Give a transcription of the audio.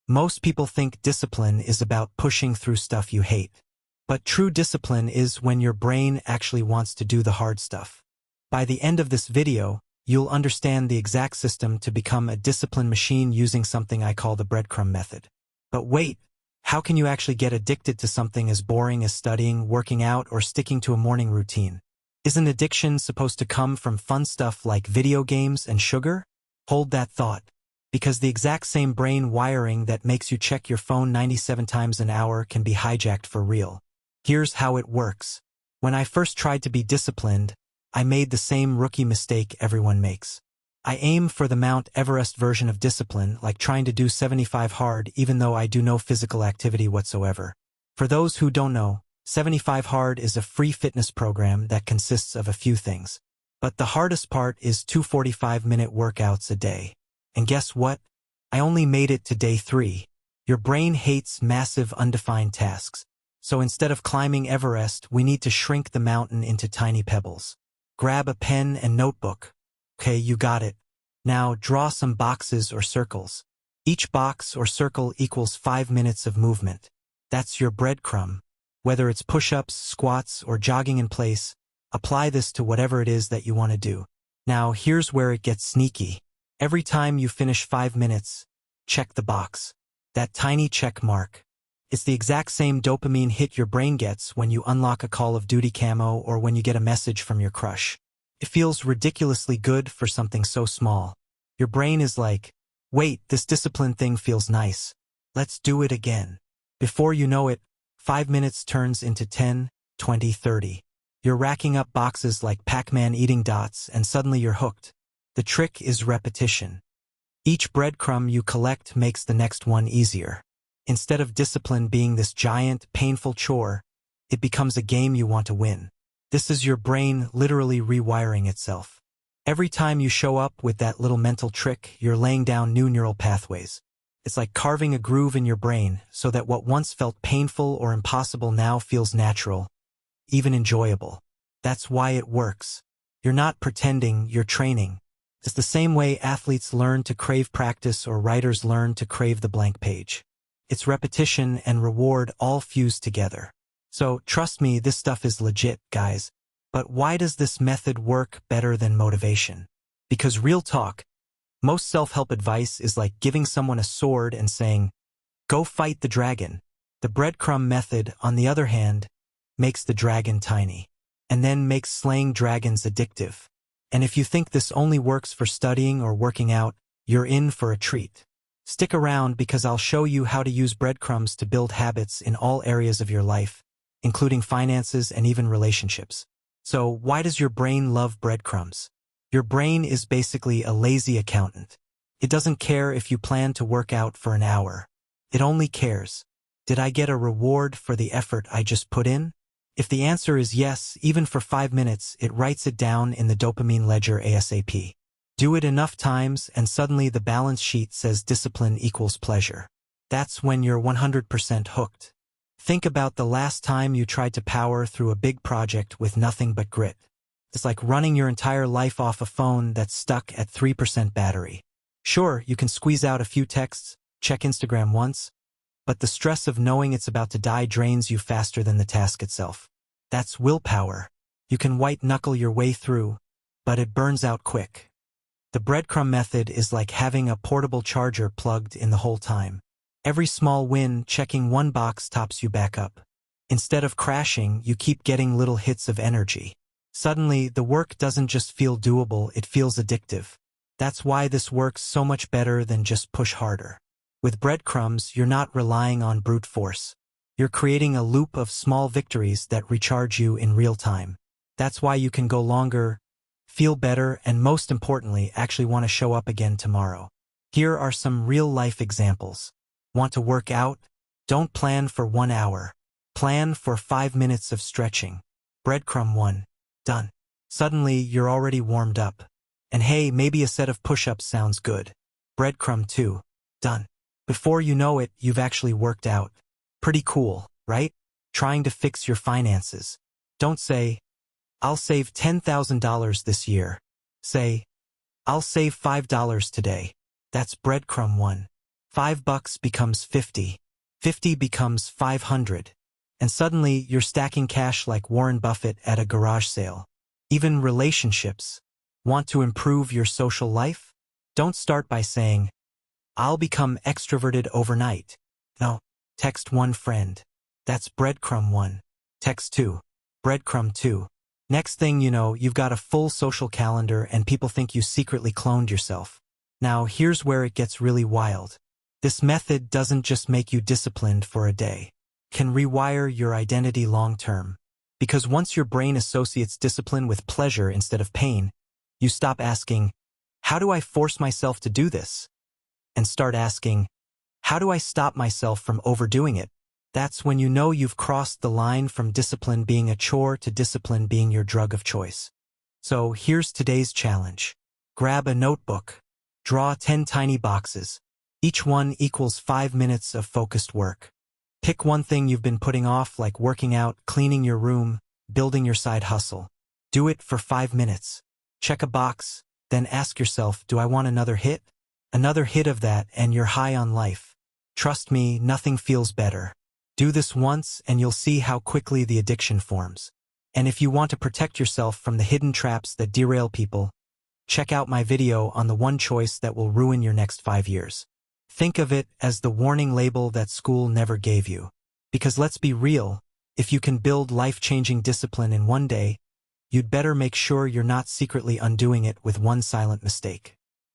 Most people think discipline is about pushing through stuff you hate. But true discipline is when your brain actually wants to do the hard stuff. By the end of this video, you'll understand the exact system to become a discipline machine using something I call the breadcrumb method. But wait, how can you actually get addicted to something as boring as studying, working out, or sticking to a morning routine? Isn't addiction supposed to come from fun stuff like video games and sugar? Hold that thought, because the exact same brain wiring that makes you check your phone 97 times an hour can be hijacked for real. Here's how it works. When I first tried to be disciplined, I made the same rookie mistake everyone makes. I aim for the Mount Everest version of discipline, like trying to do 75 hard even though I do no physical activity whatsoever. For those who don't know, 75 Hard is a free fitness program that consists of a few things. But the hardest part is 2 45-minute workouts a day. And guess what? I only made it to day 3. Your brain hates massive undefined tasks. So instead of climbing Everest, we need to shrink the mountain into tiny pebbles. Grab a pen and notebook. Okay, you got it. Now draw some boxes or circles. Each box or circle equals 5 minutes of movement. That's your breadcrumb. Whether it's push-ups, squats, or jogging in place, apply this to whatever it is that you want to do. Now here's where it gets sneaky. Every time you finish 5 minutes, check the box. That tiny check mark. It's the exact same dopamine hit your brain gets when you unlock a Call of Duty camo or when you get a message from your crush. It feels ridiculously good for something so small. Your brain is like, wait, this discipline thing feels nice. Let's do it again. Before you know it, 5 minutes turns into 10, 20, 30. You're racking up boxes like Pac-Man eating dots and suddenly you're hooked. The trick is repetition. Each breadcrumb you collect makes the next one easier. Instead of discipline being this giant, painful chore, it becomes a game you want to win. This is your brain literally rewiring itself. Every time you show up with that little mental trick, you're laying down new neural pathways. It's like carving a groove in your brain so that what once felt painful or impossible now feels natural, even enjoyable. That's why it works. You're not pretending, you're training. It's the same way athletes learn to crave practice or writers learn to crave the blank page. It's repetition and reward all fused together. So, trust me, this stuff is legit, guys. But why does this method work better than motivation? Because real talk, most self-help advice is like giving someone a sword and saying, go fight the dragon. The breadcrumb method, on the other hand, makes the dragon tiny, and then makes slaying dragons addictive. And if you think this only works for studying or working out, you're in for a treat. Stick around because I'll show you how to use breadcrumbs to build habits in all areas of your life, including finances and even relationships. So, why does your brain love breadcrumbs? Your brain is basically a lazy accountant. It doesn't care if you plan to work out for an hour. It only cares, did I get a reward for the effort I just put in? If the answer is yes, even for 5 minutes, it writes it down in the dopamine ledger ASAP. Do it enough times and suddenly the balance sheet says discipline equals pleasure. That's when you're 100% hooked. Think about the last time you tried to power through a big project with nothing but grit. It's like running your entire life off a phone that's stuck at 3% battery. Sure, you can squeeze out a few texts, check Instagram once, but the stress of knowing it's about to die drains you faster than the task itself. That's willpower. You can white-knuckle your way through, but it burns out quick. The breadcrumb method is like having a portable charger plugged in the whole time. Every small win, checking one box, tops you back up. Instead of crashing, you keep getting little hits of energy. Suddenly, the work doesn't just feel doable, it feels addictive. That's why this works so much better than just push harder. With breadcrumbs, you're not relying on brute force. You're creating a loop of small victories that recharge you in real time. That's why you can go longer, feel better, and most importantly, actually want to show up again tomorrow. Here are some real-life examples. Want to work out? Don't plan for 1 hour. Plan for 5 minutes of stretching. Breadcrumb 1. Done. Suddenly, you're already warmed up. And hey, maybe a set of push-ups sounds good. Breadcrumb 2. Done. Before you know it, you've actually worked out. Pretty cool, right? Trying to fix your finances. Don't say, I'll save $10,000 this year. Say, I'll save $5 today. That's breadcrumb 1. $5 becomes 50. 50 becomes 500. And suddenly you're stacking cash like Warren Buffett at a garage sale. Even relationships. Want to improve your social life? Don't start by saying, I'll become extroverted overnight. No, text one friend. That's breadcrumb 1. Text 2. Breadcrumb 2. Next thing you know, you've got a full social calendar and people think you secretly cloned yourself. Now here's where it gets really wild. This method doesn't just make you disciplined for a day. It can rewire your identity long-term. Because once your brain associates discipline with pleasure instead of pain, you stop asking, how do I force myself to do this? And start asking, how do I stop myself from overdoing it? That's when you know you've crossed the line from discipline being a chore to discipline being your drug of choice. So here's today's challenge. Grab a notebook. Draw 10 tiny boxes. Each one equals 5 minutes of focused work. Pick one thing you've been putting off, like working out, cleaning your room, building your side hustle. Do it for 5 minutes. Check a box, then ask yourself, do I want another hit? Another hit of that and you're high on life. Trust me, nothing feels better. Do this once and you'll see how quickly the addiction forms. And if you want to protect yourself from the hidden traps that derail people, check out my video on the one choice that will ruin your next 5 years. Think of it as the warning label that school never gave you. Because let's be real, if you can build life-changing discipline in one day, you'd better make sure you're not secretly undoing it with one silent mistake.